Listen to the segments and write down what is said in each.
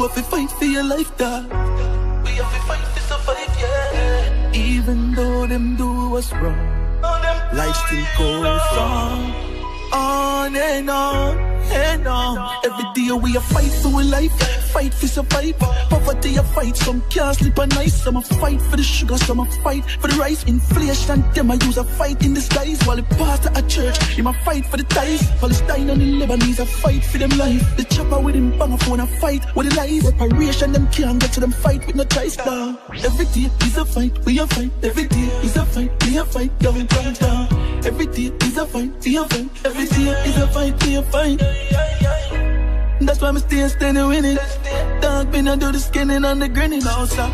have to fight for your life, dog. We have to fight to survive, yeah. Even though them do us wrong, life still goes on and on and on. Every day we a fight for life, fight for survive. Poverty a fight, some can't sleep at night. Some a fight for the sugar, some a fight for the rice. Inflation, them a use a fight in disguise. While the pastor at church, him a fight for the ties. Palestine and the Lebanese a fight for them life. The chopper with him bang a phone a fight with the lies. Reparation, them can't get to them fight with no choice, dog. Every day is a fight, we a fight. Every day is a fight, we a fight, going down. Every day is a fight, we a fight. Every day is a fight, we a fight. That's why I'm still standing winning. Dog, me not do the skinning and the grinning. No, sir.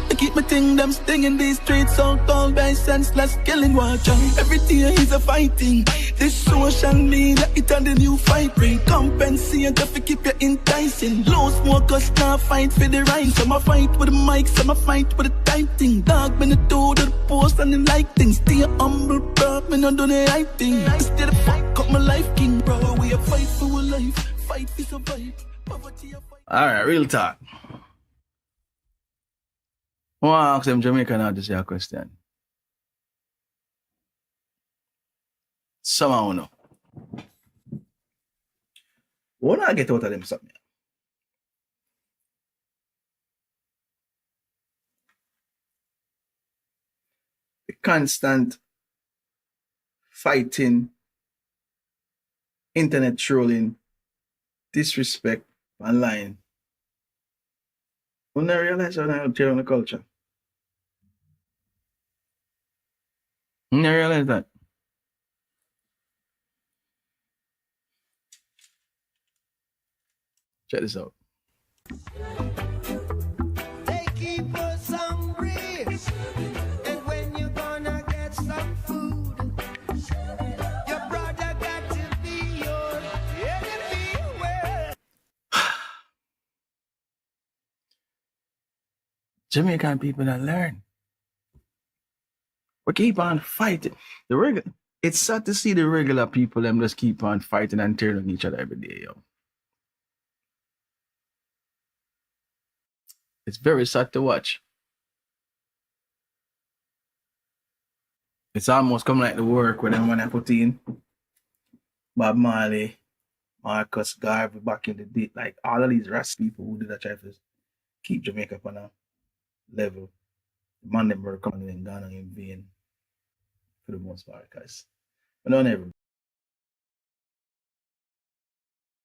I keep my thing, them stinging these streets. So called by senseless killing. Watch out. Every day is a fighting. This social media, it on the new fight ring. Compensate just to keep you enticing. Low smokers can't fight for the right. Some a fight with the mic, some a fight with the type thing. Dog, me not do the post and the like things. Stay humble, bro, me not do the right thing. Instead of fuck up my life, king, bro. We a fight for a life, fight for survive. Poverty a fight. Alright, real talk. I want to ask them Jamaican artists a question. Somehow know. What do I get out of them something? The constant fighting, internet trolling, disrespect, and lying. When I realize how I change the culture. I realize that. Check this out. They keep us hungry, and when you're gonna get some food, your brother got to be your enemy. Well, Jamaican people don't learn. We keep on fighting. It's sad to see the regular people them just keep on fighting and tearing each other every day, yo. It's very sad to watch. It's almost come like the work when I put in Bob Marley, Marcus Garvey back in the day, like all of these rats people who did that try to keep Jamaica up on a level. The man them were coming in Ghana in vain for the most part, guys. But not everybody.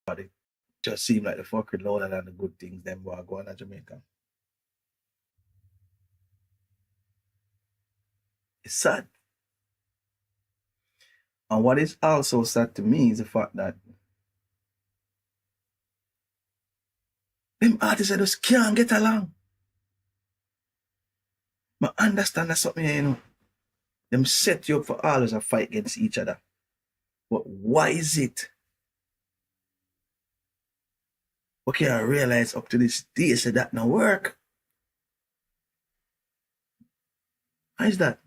But it just seemed like the fucking louder than the good things them were going to Jamaica. It's sad. And what is also sad to me is the fact that them artists just can't get along. But understand that something, you know, them set you up for always a fight against each other. But why is it? Okay, I realize up to this day, so that not work. How is that?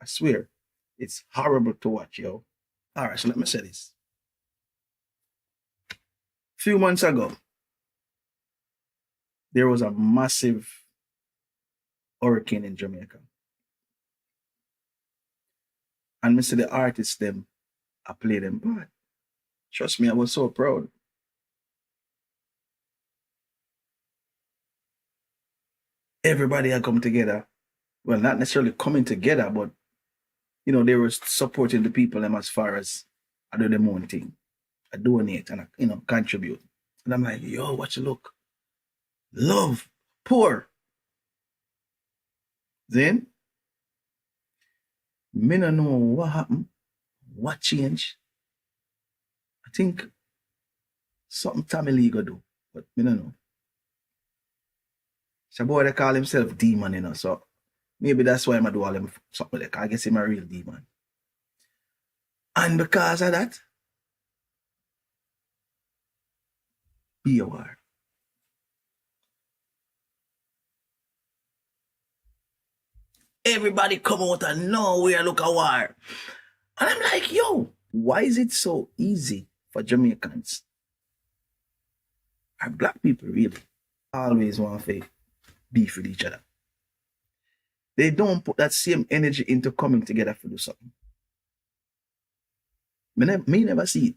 I swear, it's horrible to watch, yo. All right, so let me say this. A few months ago, there was a massive hurricane in Jamaica. And me see the artists them, I play them part. Trust me, I was so proud. Everybody had come together. Well, not necessarily coming together, but you know, they were supporting the people them as far as I do their own thing. I donate and I, you know, contribute. And I'm like, yo, watch you look. Love, poor. Then, me no know what happened, what changed. I think something Tommy Lee go do, but me no know. So boy, they call himself demon, you know, so maybe that's why I do all them something like I guess he's a real demon. And because of that, be aware. Everybody come out and nowhere look a war. And I'm like, yo, Why is it so easy for Jamaicans, or black people really, always want to beef with each other? They don't put that same energy into coming together to do something. Me never see it.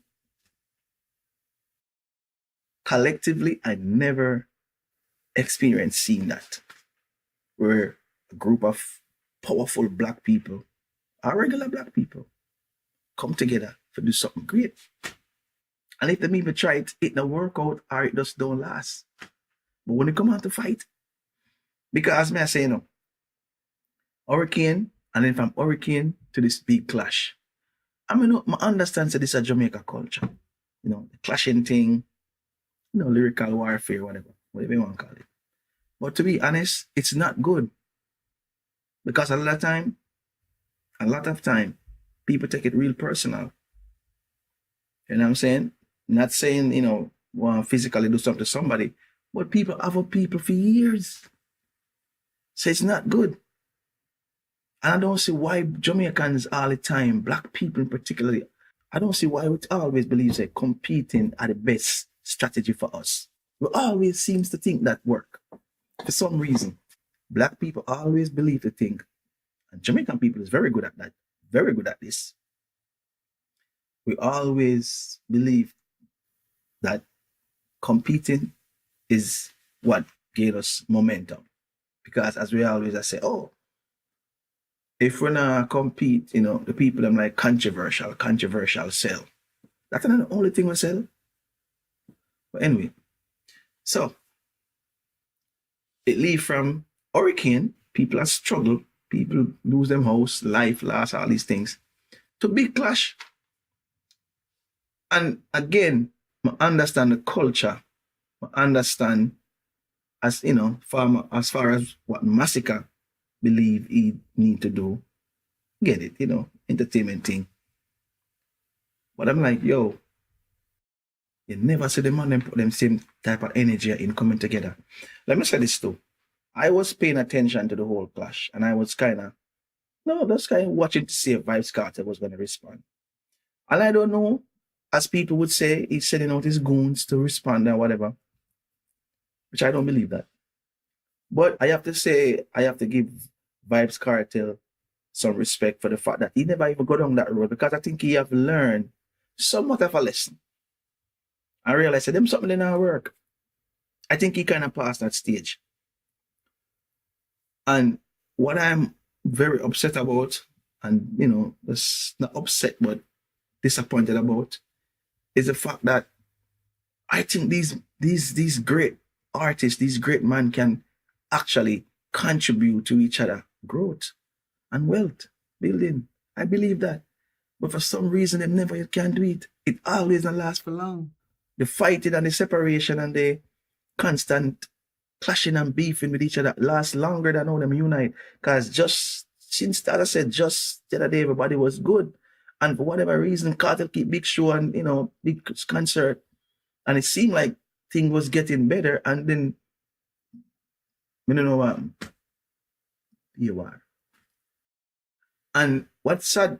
Collectively, I never experienced seeing that, where a group of powerful black people, or regular black people, come together to do something great. And if them even try it don't work out, or it just don't last. But when they come out to fight, because me I say, hurricane, and then from hurricane to this big clash. I mean, I understand that this is a Jamaica culture. The clashing thing, lyrical warfare, whatever you want to call it. But to be honest, it's not good. Because a lot of time, people take it real personal. You know what I'm saying? Not saying, want to physically do something to somebody, but people have people for years. So it's not good. And I don't see why Jamaicans all the time, black people in particular, I don't see why we always believe that competing are the best strategy for us. We always seems to think that work. For some reason, black people always believe to think, and Jamaican people is very good at that, very good at this. We always believe that competing is what gave us momentum. Because as we always say, if we're not compete, the people them like controversial sell. That's not the only thing we sell. But anyway, so it leave from hurricane, people are struggle, people lose them house, life loss, all these things, to big clash. And again, I understand the culture, I understand as as far as what Massacre believe he need to do, get it, entertainment thing. But I'm like, you never see them on them put them same type of energy in coming together. Let me say this too. I was paying attention to the whole clash, and I was just kind of watching to see if Vybz Kartel was going to respond. And I don't know, as people would say, he's sending out his goons to respond or whatever, which I don't believe that. But I have to say, I have to give Vybz Kartel some respect for the fact that he never even go down that road, because I think he have learned somewhat of a lesson. I realized that them something did not work. I think he kind of passed that stage. And what I'm very upset about, and just not upset but disappointed about, is the fact that I think these great artists, these great men can actually contribute to each other growth and wealth building. I believe that. But for some reason, they never can do it. It always not last for long. The fighting and the separation and the constant clashing and beefing with each other lasts longer than all them unite. Because just since, as I said, just the other day, everybody was good. And for whatever reason, Kartel keep big show and, big concert. And it seemed like things was getting better. And then, I don't know what you are. And what's sad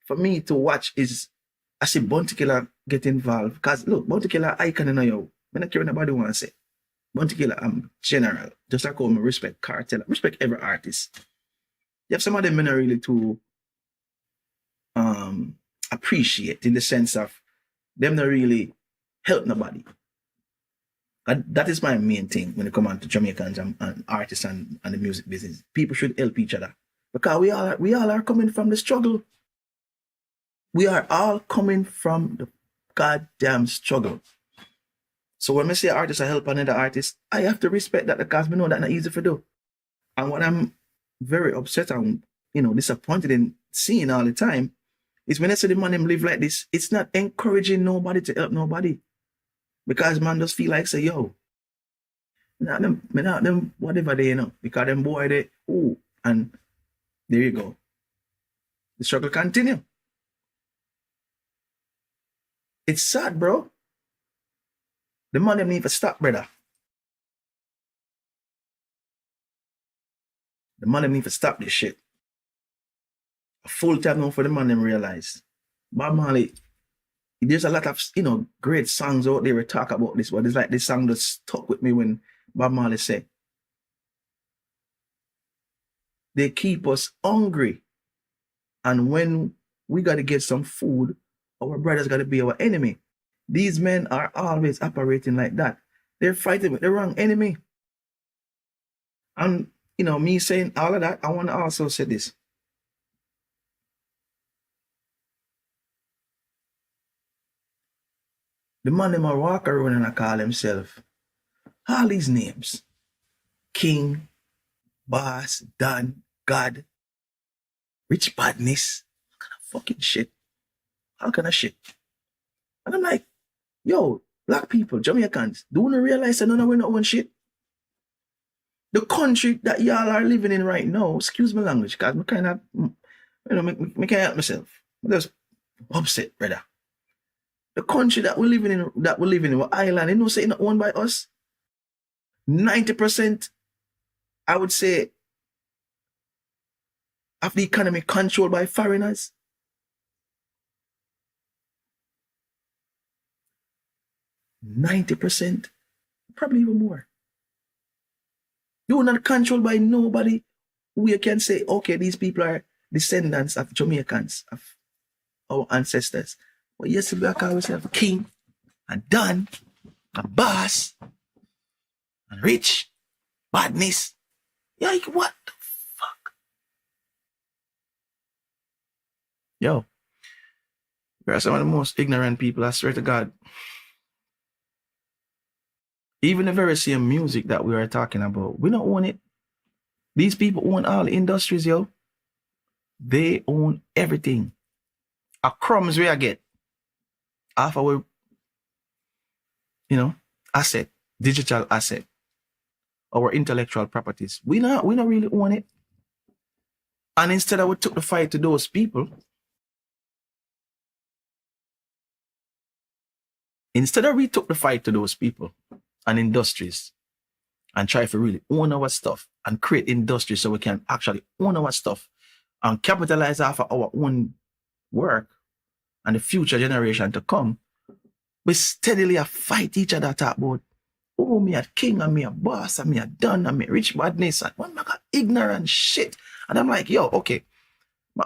for me to watch is I see Bounty Killer get involved. Because look, Bounty Killer, I can know you. I don't care what nobody want to say. Bounty Killer, I'm general. Just like how I respect Kartel. I respect every artist. You have some of them not really to appreciate, in the sense of them not really help nobody. And that is my main thing when it comes on to Jamaicans and artists and the music business. People should help each other. Because we all are coming from the struggle. We are all coming from the goddamn struggle. So when I say artists are helping another artist, I have to respect that, because we know that's not easy to do. And what I'm very upset and disappointed in seeing all the time is when I see the man them live like this, it's not encouraging nobody to help nobody. Because man just feel like say, yo, not them whatever they because them boy they and there you go. The struggle continue. It's sad, bro. The man them need to stop, brother. The man them need to stop this shit. A full time now for the man them realize Bob Marley, there's a lot of, great songs out there that talk about this, but it's like this song that stuck with me when Bob Marley said, they keep us hungry. And when we got to get some food, our brothers got to be our enemy. These men are always operating like that. They're fighting with the wrong enemy. And, me saying all of that, I want to also say this. The man them a walk around and I call himself all these names. King, Boss, Don, God, Rich Badness. What kind of fucking shit? How kind of shit? And I'm like, yo, black people, Jamaicans, do you realize that none of we not one shit? The country that y'all are living in right now, excuse my language, because I kind of, me can't help myself. I'm just upset, brother. The country that we're living in, our island, say it's not owned by us. 90%, I would say, of the economy controlled by foreigners. 90%, probably even more. You're not controlled by nobody who you can say, okay, these people are descendants of Jamaicans, of our ancestors. But yes, we always have King and Don and Boss and Rich Badness. Yeah, like, what the fuck? Yo, we are some of the most ignorant people, I swear to God. Even the very same music that we are talking about, we don't own it. These people own all the industries, yo. They own everything. A crumbs we get off our, asset, digital asset, our intellectual properties. We not really own it. And instead we took the fight to those people, and industries and try to really own our stuff and create industries so we can actually own our stuff and capitalize off of our own work and the future generation to come, we steadily fight each other talk about, oh, me a king and me a boss and me a Don and me Rich Badness and one got ignorant shit. And I'm like, yo, okay,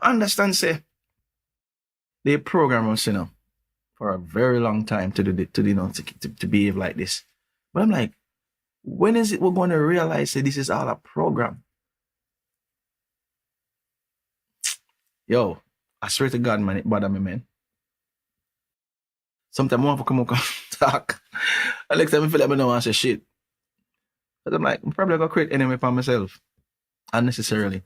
I understand say they program us, for a very long time to behave like this. But I'm like, when is it we're going to realize that this is all a program? Yo, I swear to God, man, it bother me, man. Sometimes I want to come up and talk. And next time I feel like I don't want to say shit. But I'm like, I'm probably going to create enemy for myself. Unnecessarily.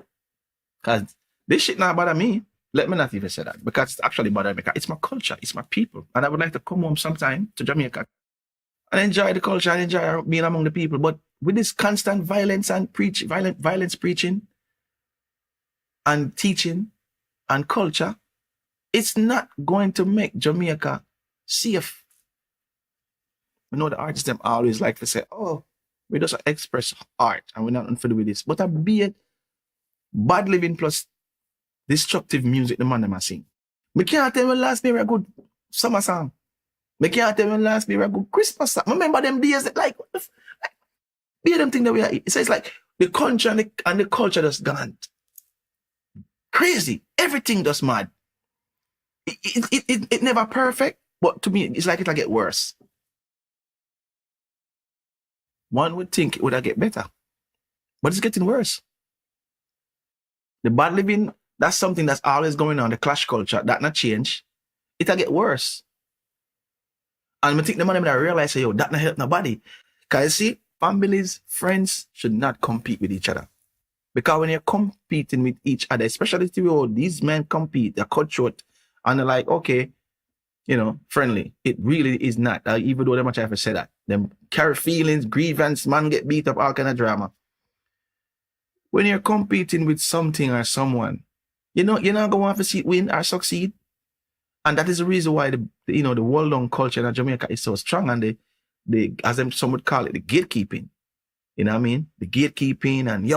Because this shit not bother me. Let me not even say that. Because it's actually bother me. Because it's my culture. It's my people. And I would like to come home sometime to Jamaica and enjoy the culture and enjoy being among the people. But with this constant violence and violence preaching and teaching and culture, it's not going to make Jamaica safe. You know, the artists them always like to say, oh, we just express art and we're not unfamiliar with this. But I be it bad living plus destructive music the man them a sing. Me can't tell when last year a good summer song. Me can't tell when last year a good Christmas song. Remember them days that like what the be them thing that we are. It says like the country and the culture just gone crazy. Everything just mad. It never perfect, but to me it's like it'll get worse. One would think it would get better, but it's getting worse. The bad living, that's something that's always going on. The clash culture, that not change. It'll get worse. And I think the man that realize, yo, that not help nobody. Because you see, families, friends should not compete with each other. Because when you're competing with each other, especially if these men compete, they're cutthroat, and they're like, okay, friendly. It really is not. Even though they much have to say that. Them carry feelings, grievance, man get beat up, all kind of drama. When you're competing with something or someone, you're not going to want to see it win or succeed. And that is the reason why the world-long culture in Jamaica is so strong, and some would call it the gatekeeping. You know what I mean? The gatekeeping and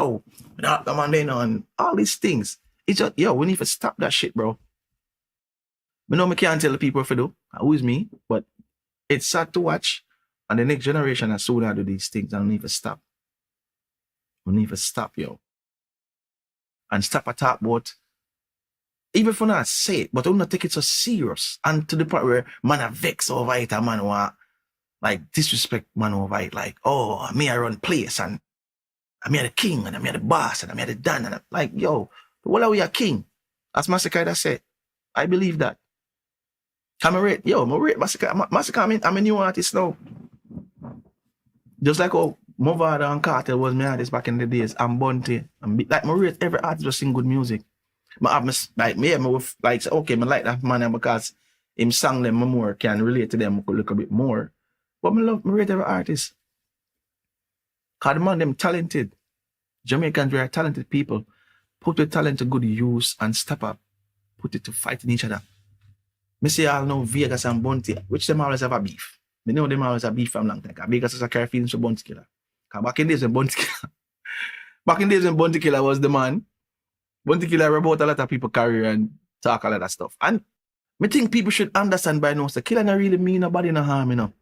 come on then and all these things. It's just, we need to stop that shit, bro. I know I can't tell the people if I do. Who is me? But it's sad to watch. And the next generation as soon as I do these things, I don't need to stop. I don't need to stop, yo. And stop a talk about, even if I not say it, but I don't take it so serious. And to the point where man are vex over it and man want like disrespect man over it. Like, oh, me I run place and I'm the king and I'm the boss and I'm the dan. And I'm like, yo, what are we a king? As Massacre that said. I believe that. I'm a rate Massacre. Massacre, I'm a new artist now. Just like how Movada and Cartel was my artist back in the days. I'm Bunty. Like, I rate every artist just sing good music. I have like say, okay, I like that man because him sang them more, can relate to them a little bit more. But I rate every artist. Because the man, them talented. Jamaicans, we are talented people. Put the talent to good use and step up. Put it to fighting each other. Me say all know Vegas and Bunty, which them always have a beef. Me know them always have beef from long time. Vegas is a carry feelings for Bunty Killer. Because back in days when Bunty Killer was the man, Bunty Killer about a lot of people career and talk a lot of stuff. And I think people should understand by now, so Killer not really mean nobody no harm, you know.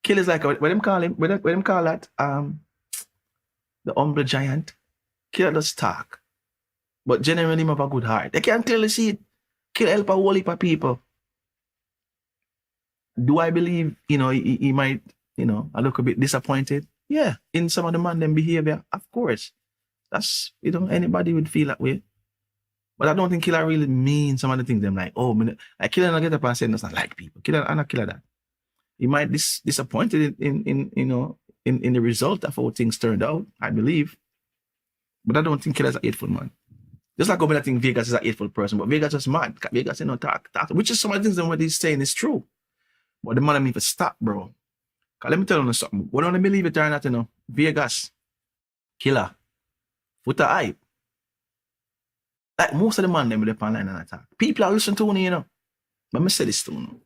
Killer is like, what them call him, what them call that, the humble giant. Killer does talk. But generally him have a good heart. They can clearly see it. Killer help a whole heap of people. Do I believe, you know, he might, you know, a little bit disappointed? Yeah, in some of the man them behavior, of course. That's, you know, anybody would feel that way. But I don't think Killer really mean some of the things them like, oh, like Killer not get up and say does not like people. Killer, I'm not Killer that. He might disappointed in you know, in the result of how things turned out, I believe. But I don't think Killer's a hateful man. Just like I think Vegas is a hateful person, but Vegas is mad. Vegas, you know, talk, which is some of the things that what he's saying is true. But the man need to stop, bro. Cause let me tell you something. Whether you believe it or not, you know, Vegas, Killer, with the hype. Like most of the man them with the online and attack. People are listening to me, you know. Let me say this to you.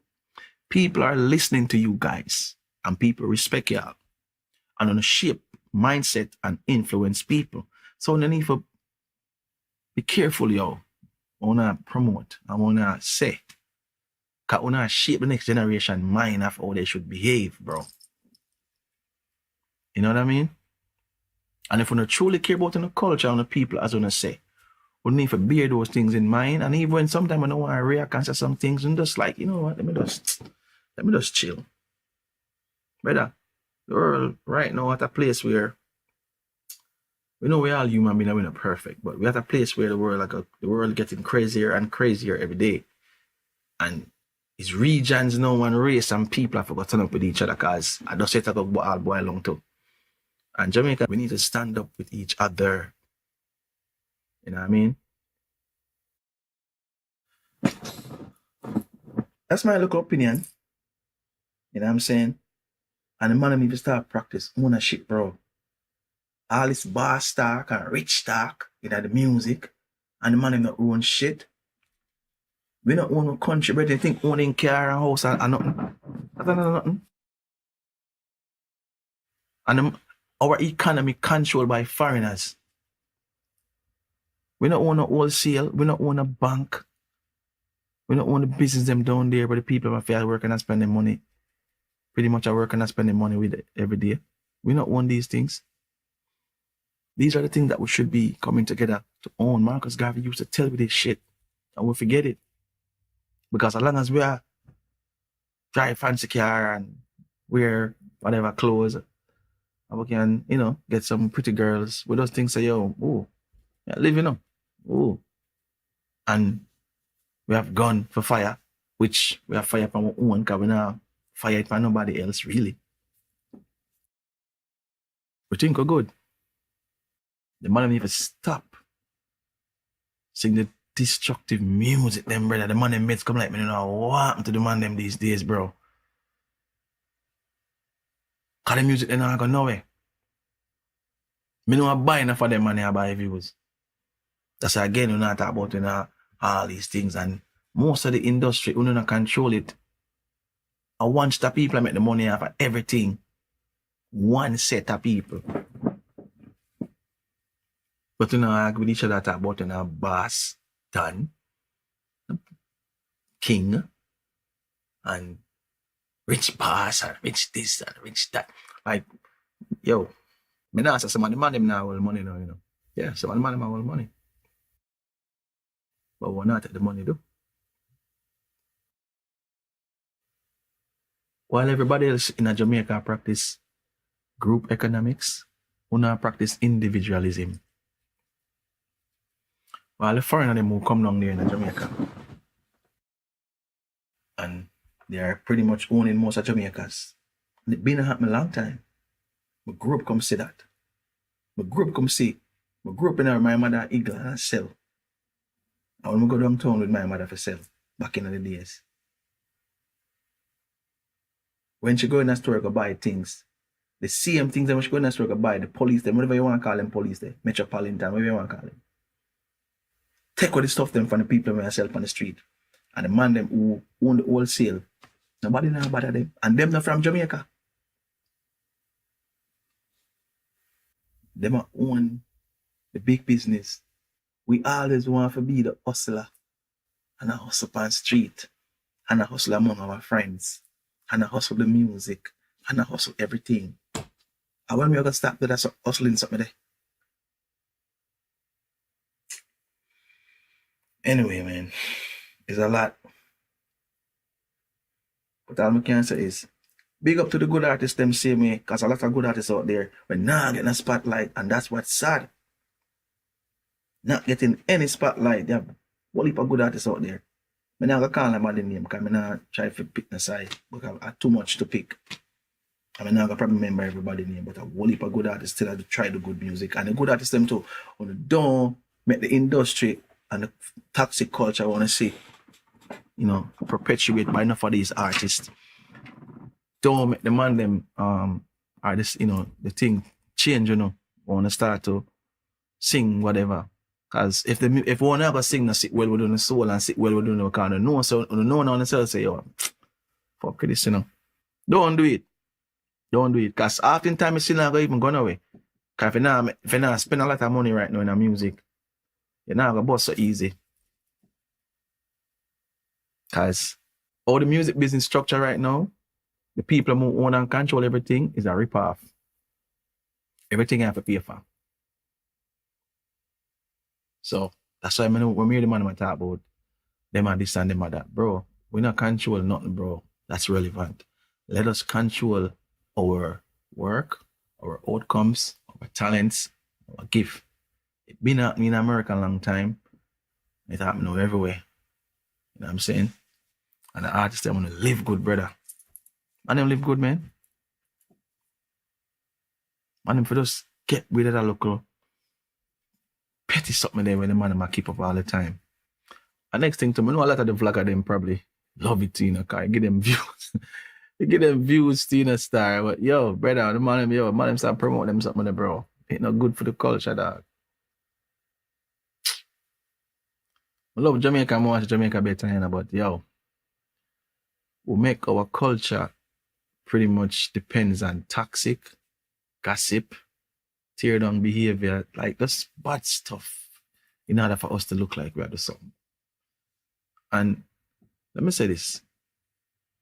People are listening to you guys, and people respect y'all. And on a shape, mindset, and influence people. So you need to be careful, yo. I wanna promote. I wanna say. Cause I wanna shape the next generation mind of how they should behave, bro. You know what I mean? And if we truly care about the culture and the people, as I wanna say, we need to bear those things in mind. And even when sometimes I don't want to react and say some things, and just like, you know what, let me just chill. Brother, the world right now at a place where we know we're all human beings, we're not perfect, but we're at a place where the world getting crazier and crazier every day. And it's regions now and race and people have forgotten turn up with each other because I just say that all boy long too. And Jamaica, we need to stand up with each other. You know what I mean? That's my local opinion. You know what I'm saying? And the man need to start practice ownership, bro. All this boss talk and rich talk, you know, the music, and the man not own shit. We don't own no country, but they think owning car and house and nothing. That's nothing. And our economy controlled by foreigners. We don't own a wholesale, we don't own a bank. We don't own the business them down there, but the people are fair working and spending money. Pretty much are working and spending money with it every day. We don't own these things. These are the things that we should be coming together to own. Marcus Garvey used to tell me this shit, and we forget it. Because as long as we are drive fancy car and wear whatever clothes, and we can, you know, get some pretty girls with those things say, yo, oh, yeah, live, you know. Oh. And we have gun for fire, which we have fire from our own, because we not fire it for nobody else, really. We think we're good. The man need to stop sing the destructive music, them, brother. The man them mates come like me, you know what happened to the man them these days, bro. Cause the music they not go nowhere. Me know I buy enough of them money I buy views. That's why again, we not talk about, you know, all these things, and most of the industry, we don't control it. And once the people make the money off of everything, one set of people. But you know, argue with each other talk about, you know, boss done. king and rich boss and rich this and rich that. Like, yo, me not say some of the man them now hold money now, you know. Yeah, some of the man them hold money. But we're not take the money though. While everybody else in Jamaica practice group economics, we now practice individualism. While the foreigner them who come down there in Jamaica and they are pretty much owning most of Jamaicas. And it been happening a long time. My group come see that. My group come see. My group in my mother eagle and sell. And when we go downtown with my mother for sell back in the days. When she go in the store go buy things, the same things that when she go in the store go buy, the police, them, whatever you want to call them police, there, Metropolitan, whatever you want to call them. Take all the stuff them from the people who sell on the street. And the man them who own the wholesale. Nobody know about them. And them not from Jamaica. Them own the big business. We always want to be the hustler. And a hustle on the street. And a hustle among our friends. And a hustle the music. And a hustle everything. And when we are going to start with that hustling something there. Anyway, man. It's a lot. But all I can say is, big up to the good artists them same way, because a lot of good artists out there will not getting a spotlight, and that's what's sad. Not getting any spotlight. There are a whole heap of good artists out there. I'm not going to call them by the name, because I'm not trying to pick the side, because I have too much to pick. I'm not going to probably remember everybody's name, but a whole heap of good artists still have to try the good music. And the good artists them too, when they don't make the industry and the toxic culture, I want to see, you know, perpetuate by enough of these artists. Don't make the man them artists, you know, the thing change, you know, want to start to sing whatever. Because if one ever sing and sit well within the soul and sit well within the kind of no, so no one on themselves say, yo, fuck this, you know. Don't do it. Don't do it. Because oftentimes it's still not going to even go away. Because if you not spend a lot of money right now in the music, you're not going to bust so easy. Because all the music business structure right now, the people who own and control everything is a rip-off. Everything you have to pay for. So that's why when me the man I talk about them and this and them and that, bro, we not control nothing, bro. That's relevant. Let us control our work, our outcomes, our talents, our gift. It's been happening in America a long time. It happening everywhere. You know what I'm saying? And the artists, they want to live good, brother. Man, them live good, man. Man, them for just get rid of that local petty something there when the man might keep up all the time. And next thing to me, know a lot of the vlogger them probably love it, you know, cause you get them views. You get them views to, you know, star. But yo, brother, the man them start promoting them something there, bro. Ain't not good for the culture, dog. I love Jamaica, I watch Jamaica better, you know, but yo, we make our culture pretty much depends on toxic, gossip, tear down behavior, like that's bad stuff in order for us to look like we are doing something. And let me say this.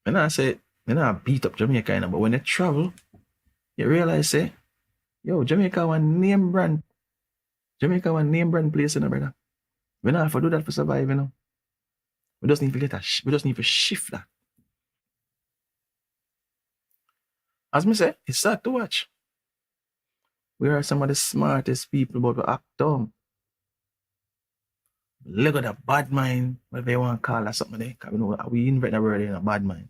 When I beat up Jamaica, you know, but when they travel, you realize, say, yo, Jamaica one name brand. Jamaica one name brand place, you know, brother. We don't have to do that for survive, you know. We just need to we just need to shift that. As me say, it's sad to watch. We are some of the smartest people, but we act dumb. Look at the bad mind, whatever you want to call that something there. Because we know we invent the word in a bad mind.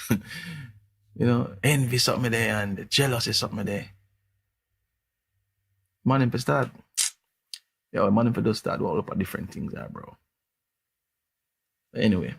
You know, envy something there and jealousy something there. Man, if you start, man, if you just start all up at different things there, bro. But anyway.